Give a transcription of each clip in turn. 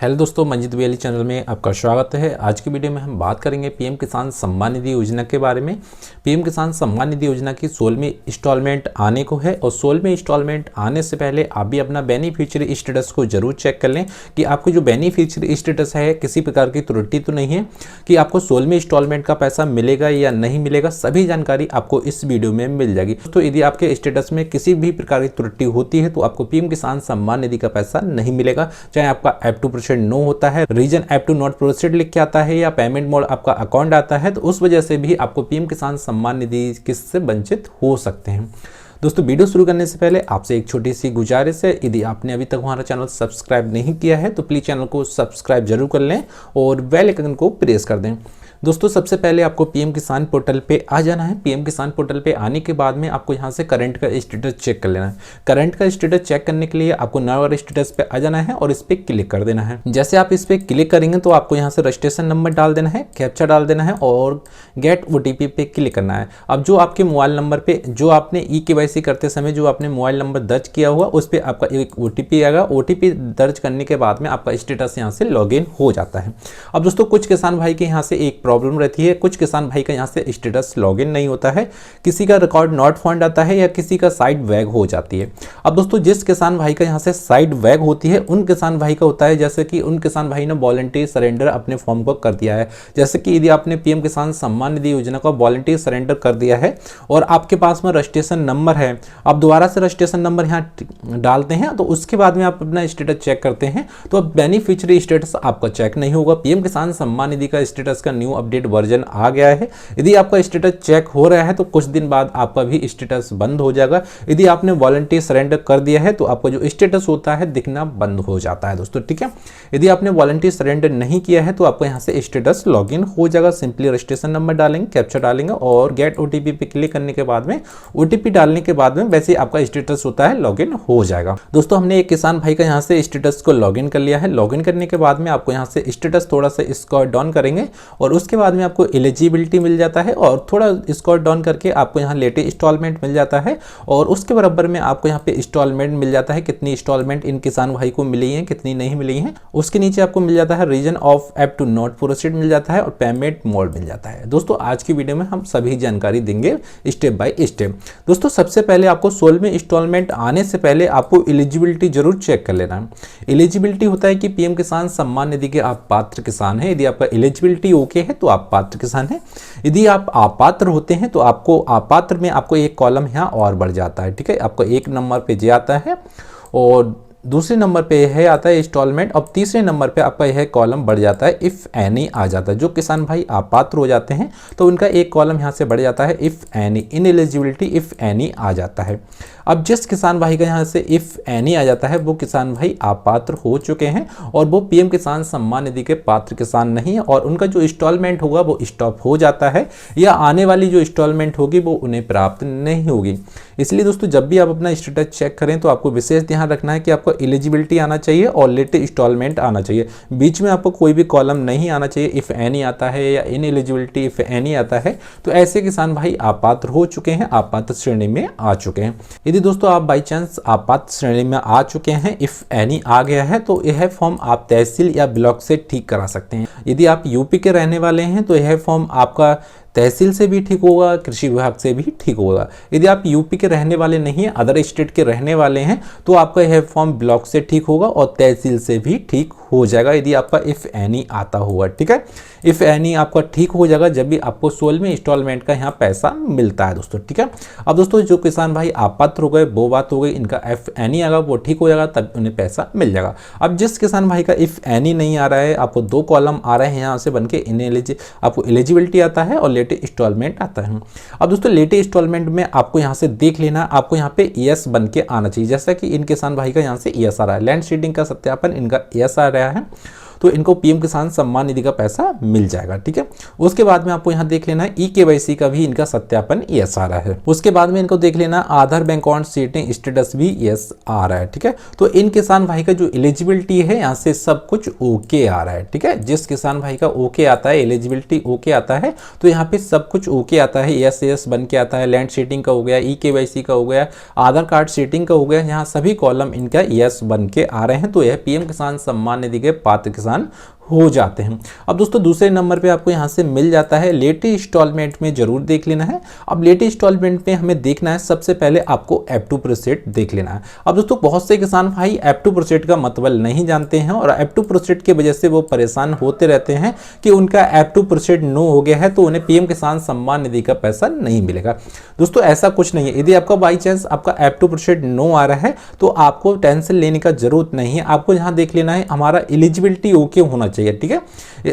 Hello दोस्तों, मंजित वेली channel में आपका स्वागत है। आज की वीडियो में हम बात करेंगे पीएम किसान सम्मान निधि योजना के बारे में। पीएम किसान सम्मान निधि योजना की 16वीं इंस्टॉलमेंट आने को है और 16वीं इंस्टॉलमेंट आने से पहले आप भी अपना बेनिफिशियरी स्टेटस को जरूर चेक कर लें कि आपको जो बेनिफिशियरी स्टेटस है किसी प्रकार की त्रुटि तो नहीं है, कि आपको 16वीं इंस्टॉलमेंट का पैसा मिलेगा या नहीं मिलेगा। सभी जानकारी आपको इस वीडियो में मिल जाएगी। तो यदि आपके स्टेटस में किसी भी प्रकार की त्रुटि होती है तो आपको पीएम किसान सम्मान निधि का पैसा नहीं मिलेगा। चाहे आपका F2% नो होता है, रीजन F2 नॉट प्रोसीड लिख के आता है या पेमेंट मोड आपका अकाउंट आता है, तो उस वजह से भी आपको पीएम किसान सम्मान निधि किससे वंचित हो सकते हैं। दोस्तों, वीडियो शुरू करने से पहले आपसे एक छोटी सी गुजारिश है, यदि आपने अभी तक हमारा चैनल सब्सक्राइब नहीं किया है तो प्लीज चैनल को सब्सक्राइब जरूर कर लें और बेल आइकन को प्रेस कर दें। दोस्तों, सबसे पहले आपको पीएम किसान पोर्टल पे आ जाना है। पीएम किसान पोर्टल पे आने के बाद में आपको यहाँ से करंट का स्टेटस चेक कर लेना है। करंट का स्टेटस चेक करने के लिए आपको नया स्टेटस पे आ जाना है और इस पे क्लिक कर देना है। जैसे आप इस पे क्लिक करेंगे तो आपको यहाँ से रजिस्ट्रेशन नंबर डाल देना है, कैप्चा डाल देना है और गेट OTP पे क्लिक करना है। अब जो आपके मोबाइल नंबर पे जो आपने eKYC करते समय जो आपने मोबाइल नंबर दर्ज किया हुआ उस पर आपका एक OTP आएगा। OTP दर्ज करने के बाद में आपका स्टेटस यहाँ से लॉगिन हो जाता है। अब दोस्तों, कुछ किसान भाई के यहाँ से एक प्रॉब्लम रहती है, कुछ किसान भाई का यहाँ से स्टेटस लॉगिन नहीं होता है, किसी का रिकॉर्ड नॉट फाउंड आता है या किसी का साइट वैग हो जाती है। अब दोस्तों, जिस किसान भाई का यहाँ से साइट वैग होती है उन किसान भाई का होता है जैसे कि उन किसान भाई ने वॉलंटरी सरेंडर अपने फॉर्म को कर दिया है। जैसे कि यदि आपने पीएम किसान सम्मान निधि योजना का वॉलंटरी सरेंडर कर दिया है और आपके पास में रजिस्ट्रेशन नंबर है, आप दोबारा से रजिस्ट्रेशन नंबर यहाँ डालते हैं तो उसके बाद में आप अपना स्टेटस चेक करते हैं तो अब बेनिफिशियरी स्टेटस आपका चेक नहीं होगा। पीएम किसान सम्मान निधि का स्टेटस का न्यू अपडेट वर्जन आ गया है। यदि आपका स्टेटस चेक हो रहा है तो कुछ दिन बाद आपका भी स्टेटस बंद हो जाएगा। यदि आपने वॉलंटरी सरेंडर कर दिया है तो आपका जो स्टेटस होता है दिखना बंद हो जाता है दोस्तों, ठीक है। यदि आपने वॉलंटरी सरेंडर नहीं किया है तो आपको यहाँ से स्टेटस लॉगिन हो जाएगा। सिंपली रजिस्ट्रेशन नंबर डालेंगे, कैप्चा डालेंगे और गेट OTP पे क्लिक करने के बाद में OTP डालने के बाद में वैसे आपका स्टेटस होता है लॉगिन हो जाएगा। दोस्तों, हमने एक किसान भाई का यहाँ से स्टेटस को लॉगिन कर लिया है। लॉगिन करने के बाद में आपको यहाँ से स्टेटस थोड़ा सा स्क्रॉल डाउन करेंगे और उसके बाद में आपको एलिजिबिलिटी मिल जाता है और थोड़ा स्क्रॉल डाउन करके आपको यहाँ लेटेस्ट इंस्टॉलमेंट मिल जाता है और उसके बराबर में आपको यहाँ पे इंस्टॉलमेंट मिल जाता है, कितनी इंस्टॉलमेंट इन किसान भाई को मिली है, कितनी नहीं मिली है। उसके नीचे आपको मिल जाता है reason of F2 not proceed मिल जाता है और पेमेंट मोड मिल जाता है। दोस्तों, आज की वीडियो में हम सभी जानकारी देंगे स्टेप बाय स्टेप। दोस्तों, सबसे पहले आपको 16वीं इंस्टॉलमेंट आने से पहले आपको एलिजिबिलिटी जरूर चेक कर लेना है। एलिजिबिलिटी होता है कि पीएम किसान सम्मान निधि के आप पात्र किसान हैं। यदि आपका एलिजिबिलिटी ओके है तो आप पात्र किसान हैं। यदि आप अपात्र होते हैं तो आपको अपात्र में आपको एक कॉलम यहाँ और बढ़ जाता है, ठीक है। आपको एक नंबर पे जे आता है और दूसरे नंबर पे यह आता है इंस्टॉलमेंट और तीसरे नंबर पे आपका यह कॉलम बढ़ जाता है इफ़ एनी आ जाता है। जो किसान भाई अपात्र हो जाते हैं तो उनका एक कॉलम यहाँ से बढ़ जाता है if any, ineligibility if any आ जाता है। अब जिस किसान भाई का यहाँ से इफ़ एनी आ जाता है वो किसान भाई अपात्र हो चुके हैं और वो पीएम किसान सम्मान निधि के पात्र किसान नहीं है और उनका जो इंस्टॉलमेंट होगा वो स्टॉप हो जाता है या आने वाली जो इंस्टॉलमेंट होगी वो उन्हें प्राप्त नहीं होगी। इसलिए दोस्तों, जब भी आप अपना स्टेटस चेक करें तो आपको विशेष ध्यान रखना है कि आपको एलिजिबिलिटी आना चाहिए और लेटेस्ट इंस्टॉलमेंट आना चाहिए। बीच में आपको कोई भी कॉलम नहीं आना चाहिए। इफ़ एनी आता है या इन एलिजिबिलिटी इफ़ एनी आता है तो ऐसे किसान भाई अपात्र हो चुके हैं, अपात्र श्रेणी में आ चुके हैं। यदि दोस्तों आप बाई चांस अपात्र श्रेणी में आ चुके हैं, इफ़ एनी आ गया है तो यह फॉर्म आप तहसील या ब्लॉक से ठीक करा सकते हैं। यदि आप यूपी के रहने वाले हैं तो यह फॉर्म आपका तहसील से भी ठीक होगा, कृषि विभाग से भी ठीक होगा। यदि आप यूपी के रहने वाले नहीं हैं, अदर स्टेट के रहने वाले हैं तो आपका यह फॉर्म ब्लॉक से ठीक होगा और तहसील से भी ठीक हो जाएगा यदि आपका इफ़ एनी आता हुआ, ठीक है। इफ़ एनी आपका ठीक हो जाएगा जब भी आपको 16वीं इंस्टॉलमेंट का यहाँ पैसा मिलता है दोस्तों, ठीक है। अब दोस्तों, जो किसान भाई अपात्र हो गए वो बात हो गई, इनका इफ़ एनी आएगा वो ठीक हो जाएगा तब उन्हें पैसा मिल जाएगा। अब जिस किसान भाई का इफ़ एनी नहीं आ रहा है, आपको 2 कॉलम आ रहे हैं यहाँ से बन के, आपको एलिजिबिलिटी आता है और लेटेस्ट इंस्टॉलमेंट आता है। अब दोस्तों, लेटेस्ट इंस्टॉलमेंट में आपको यहाँ से देख लेना, आपको यहाँ पे यस बन के आना चाहिए। जैसा कि इन किसान भाई का यहाँ से यस आ रहा है, लैंड सीडिंग का सत्यापन इनका यस आ रहा है तो इनको पीएम किसान सम्मान निधि का पैसा मिल जाएगा। ठीक है, उसके बाद में आपको यहाँ देख लेना है ईकेवाईसी का भी इनका सत्यापन यस आ रहा है। उसके बाद में इनको देख लेना आधार बैंक अकाउंट सीटिंग स्टेटस भी यस आ रहा है। ठीक है, तो इन किसान भाई का जो एलिजिबिलिटी है यहाँ से सब कुछ ओके आ रहा है। ठीक है, जिस किसान भाई का ओके आता है, एलिजिबिलिटी ओके आता है, तो यहाँ पे सब कुछ ओके आता है, यस यस बन के आता है। लैंड सीटिंग का हो गया, ईकेवाईसी का हो गया, आधार कार्ड सीटिंग का हो गया, यहाँ सभी कॉलम इनका यस बन के आ रहे हैं, तो यह पीएम किसान सम्मान निधि के पात्र किसान हो जाते हैं। अब दोस्तों दूसरे नंबर पे आपको यहाँ से मिल जाता है लेट इंस्टॉलमेंट में जरूर देख लेना है। अब लेट इंस्टॉलमेंट में हमें देखना है, सबसे पहले आपको F2 प्रोसेट देख लेना है। अब दोस्तों बहुत से किसान भाई F2 प्रोसेट का मतलब नहीं जानते हैं और F2 प्रोसेट की वजह से वो परेशान होते रहते हैं कि उनका F2 प्रोसेट नो हो गया है तो उन्हें पीएम किसान सम्मान निधि का पैसा नहीं मिलेगा। दोस्तों ऐसा कुछ नहीं है, यदि आपका बाई चांस आपका F2 प्रोसेट नो आ रहा है तो आपको टेंशन लेने का जरूरत नहीं है। आपको यहाँ देख लेना है हमारा एलिजिबिलिटी ओके होना चाहिए। ठीक है,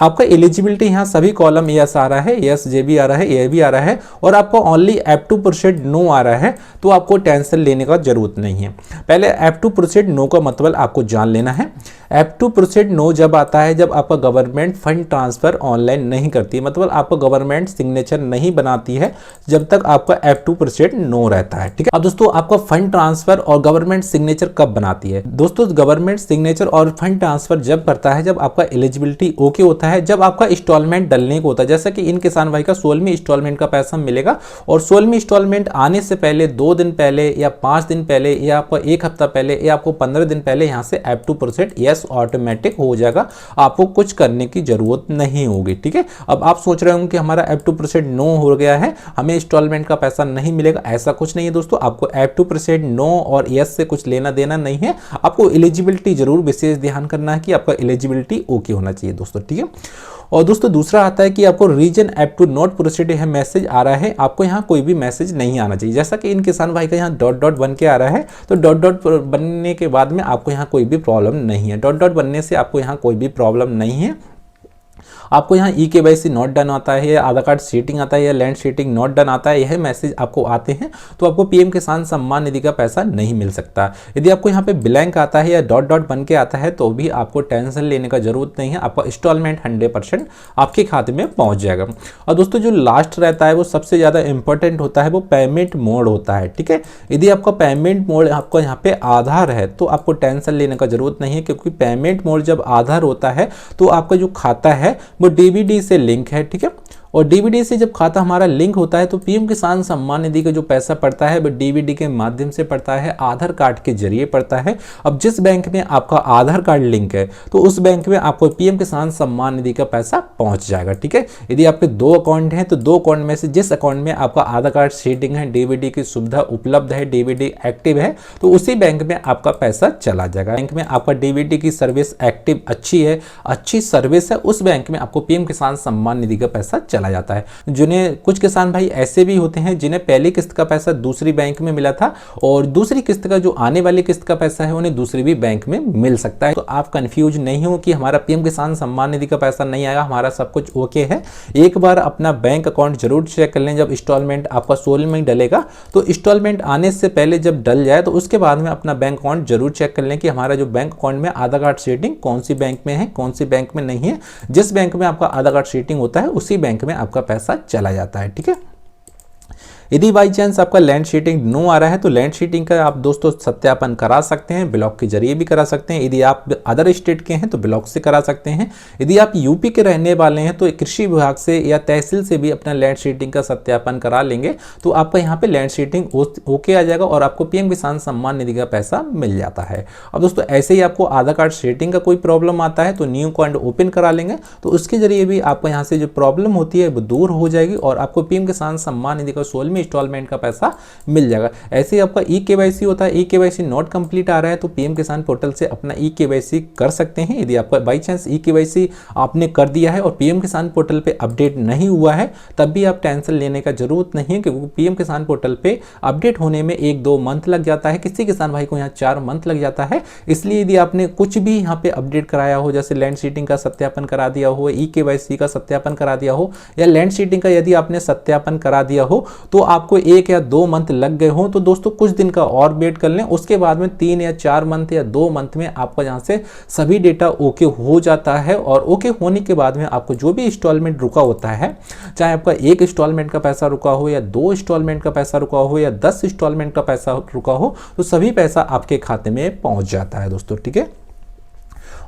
आपका एलिजिबिलिटी यहाँ सभी कॉलम यस आ रहा है, यस जे भी आ रहा है, ये भी आ रहा है और आपको ओनली F2 प्रोसेट नो आ रहा है, तो आपको टेंशन लेने का जरूरत नहीं है। पहले F2 प्रोसेट नो का मतलब आपको जान लेना है। F2 प्रोसेट नो जब आता है जब आपका गवर्नमेंट फंड ट्रांसफर ऑनलाइन नहीं करती, मतलब आपका गवर्नमेंट सिग्नेचर नहीं बनाती है जब तक आपका F2 प्रोसेट नो रहता है। ठीक है, अब दोस्तों आपका फंड ट्रांसफर और गवर्नमेंट सिग्नेचर कब बनाती है? दोस्तों गवर्नमेंट सिग्नेचर और फंड ट्रांसफर जब करता है जब आपका एलिजिबिलिटी ओके होता है, जब आपका इंस्टॉलमेंट डलने को होता है। जैसा कि इन किसान भाई का 16वीं इंस्टॉलमेंट का पैसा मिलेगा और 16वीं इंस्टॉलमेंट आने से पहले 2 दिन पहले या 5 दिन पहले या आपको 1 हफ्ता पहले या आपको 15 दिन पहले यहाँ से F2 प्रोसेट यस ऑटोमेटिक हो जाएगा, आपको कुछ करने की जरूरत नहीं होगी। ठीक है, अब आप सोच रहे होंगे कि हमारा F2 प्रोसेट नो हो गया है, हमें इंस्टॉलमेंट का पैसा नहीं मिलेगा। ऐसा कुछ नहीं है दोस्तों, आपको F2 प्रोसेट नो और यस से कुछ लेना देना नहीं है। आपको एलिजिबिलिटी जरूर विशेष ध्यान करना है कि आपका एलिजिबिलिटी ओके होना चाहिए दोस्तों। ठीक है, और दोस्तों दूसरा आता है कि आपको रीजन F2 नॉट प्रोसीड है मैसेज आ रहा है, आपको यहाँ कोई भी मैसेज नहीं आना चाहिए। जैसा कि इन किसान भाई का यहाँ डॉट डॉट बन के आ रहा है, तो डॉट डॉट बनने के बाद में आपको यहाँ कोई भी प्रॉब्लम नहीं है। डॉट डॉट बनने से आपको यहाँ कोई भी प्रॉब्लम नहीं है। आपको यहाँ ईकेवाईसी नॉट डन आता है, या आधार कार्ड सीटिंग आता है, या लैंड सीटिंग नॉट डन आता है, यह मैसेज आपको आते हैं तो आपको पीएम किसान सम्मान निधि का पैसा नहीं मिल सकता। यदि आपको यहाँ पे ब्लैंक आता है या डॉट डॉट बन के आता है तो भी आपको टेंशन लेने का जरूरत नहीं है, आपका इंस्टॉलमेंट 100% आपके खाते में पहुंच जाएगा। और दोस्तों जो लास्ट रहता है वो सबसे ज़्यादा इंपॉर्टेंट होता है, वो पेमेंट मोड होता है। ठीक है, यदि आपका पेमेंट मोड आपका यहाँ पे आधार है तो आपको टेंशन लेने का जरूरत नहीं है, क्योंकि पेमेंट मोड जब आधार होता है तो आपका जो खाता है वो डीबीडी से लिंक है। ठीक है, और डीबीडी से जब खाता हमारा लिंक होता है तो पीएम किसान सम्मान निधि का जो पैसा पड़ता है वो डीबीडी के माध्यम से पड़ता है, आधार कार्ड के जरिए पड़ता है। अब जिस बैंक में आपका आधार कार्ड लिंक है तो उस बैंक में आपको पीएम किसान सम्मान निधि का पैसा पहुंच जाएगा। ठीक है, यदि आपके 2 अकाउंट हैं तो 2 अकाउंट में से जिस अकाउंट में आपका आधार कार्ड सीटिंग है, डीबीडी की सुविधा उपलब्ध है, डीबीडी एक्टिव है, तो उसी बैंक में आपका पैसा चला जाएगा। बैंक में आपका डीबीडी की सर्विस एक्टिव अच्छी है, अच्छी सर्विस है, उस बैंक में आपको पीएम किसान सम्मान निधि का पैसा चला जाता है। जिन्हें कुछ किसान भाई ऐसे भी होते हैं जिन्हें पहली किस्त का पैसा दूसरी बैंक में मिला था और दूसरी किस्त का जो आने वाली किस्त का पैसा है उन्हें दूसरी भी बैंक में मिल सकता है। तो आप कंफ्यूज नहीं हो कि हमारा पीएम किसान सम्मान निधि का पैसा नहीं आएगा, हमारा सब कुछ ओके है। एक बार अपना बैंक अकाउंट जरूर चेक कर लें। जब इंस्टॉलमेंट आपका 16 में डलेगा तो इंस्टॉलमेंट आने से पहले जब डल जाए तो उसके बाद में अपना बैंक अकाउंट जरूर चेक कर लें कि हमारा जो बैंक अकाउंट में आधार कार्ड सेटिंग कौन सी बैंक में है, कौन सी बैंक में नहीं है। जिस बैंक में आपका आधार कार्ड सेटिंग होता है उसी बैंक में आपका पैसा चला जाता है। ठीक है, यदि बाई चांस आपका लैंड शीटिंग नो आ रहा है तो लैंड शीटिंग का आप दोस्तों सत्यापन करा सकते हैं, ब्लॉक के जरिए भी करा सकते हैं। यदि आप अदर स्टेट के हैं तो ब्लॉक से करा सकते हैं। यदि आप यूपी के रहने वाले हैं तो कृषि विभाग से या तहसील से भी अपना लैंड शीटिंग का सत्यापन करा लेंगे तो आपका यहाँ पे लैंड शीटिंग ओके आ जाएगा और आपको पीएम किसान सम्मान निधि का पैसा मिल जाता है। अब दोस्तों ऐसे ही आपको आधार कार्ड शीटिंग का कोई प्रॉब्लम आता है तो न्यू अकाउंट ओपन करा लेंगे तो उसके जरिए भी आपको यहाँ से जो प्रॉब्लम होती है वो दूर हो जाएगी और आपको पीएम किसान सम्मान निधि का 16वें इंस्टॉलमेंट का पैसा मिल जाएगा। ऐसे ही आपका ई केवाईसी होता है, ई केवाईसी नॉट कंप्लीट आ रहा है तो पीएम किसान पोर्टल से अपना ई केवाईसी कर सकते हैं। यदि आपका बाई चांस ई केवाईसी आपने कर दिया है और पीएम किसान पोर्टल पे अपडेट नहीं हुआ है तब भी आप टेंशन लेने का जरूरत नहीं है, क्योंकि पीएम किसान पोर्टल पे अपडेट होने में 1-2 मंथ लग जाता है, किसी किसान भाई को यहाँ 4 मंथ लग जाता है। इसलिए यदि आपने कुछ भी यहाँ पे अपडेट कराया हो, जैसे लैंड शीटिंग का सत्यापन करा दिया हो, ई केवाईसी का सत्यापन करा दिया हो या लैंड शीटिंग का यदि आपने सत्यापन करा दिया हो तो आपको 1 या 2 मंथ लग गए हो तो दोस्तों कुछ दिन का और वेट कर लें, उसके बाद में 3 या 4 मंथ या 2 मंथ में आपका यहाँ से सभी डेटा ओके हो जाता है। और ओके होने के बाद में आपको जो भी इंस्टॉलमेंट रुका होता है, चाहे आपका 1 इंस्टॉलमेंट का पैसा रुका हो या 2 इंस्टॉलमेंट का पैसा रुका हो या 10 इंस्टॉलमेंट का पैसा रुका हो, तो सभी पैसा आपके खाते में पहुंच जाता है दोस्तों, ठीक है।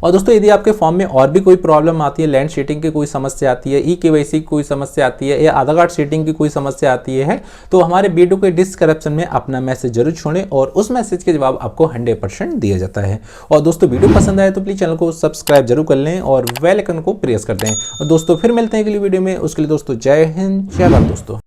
और दोस्तों यदि आपके फॉर्म में और भी कोई प्रॉब्लम आती है, लैंड शेडिंग की कोई समस्या आती है, ई-केवाईसी की कोई समस्या आती है या आधार कार्ड सेटिंग की कोई समस्या आती है, तो हमारे वीडियो के डिस्क्रिप्शन में अपना मैसेज जरूर छोड़ें और उस मैसेज के जवाब आपको 100% दिया जाता है। और दोस्तों वीडियो पसंद आए तो प्लीज चैनल को सब्सक्राइब जरूर कर लें और बेल आइकन को प्रेस कर दें। और दोस्तों फिर मिलते हैं अगली वीडियो में, उसके लिए दोस्तों जय हिंद, जय भारत दोस्तों।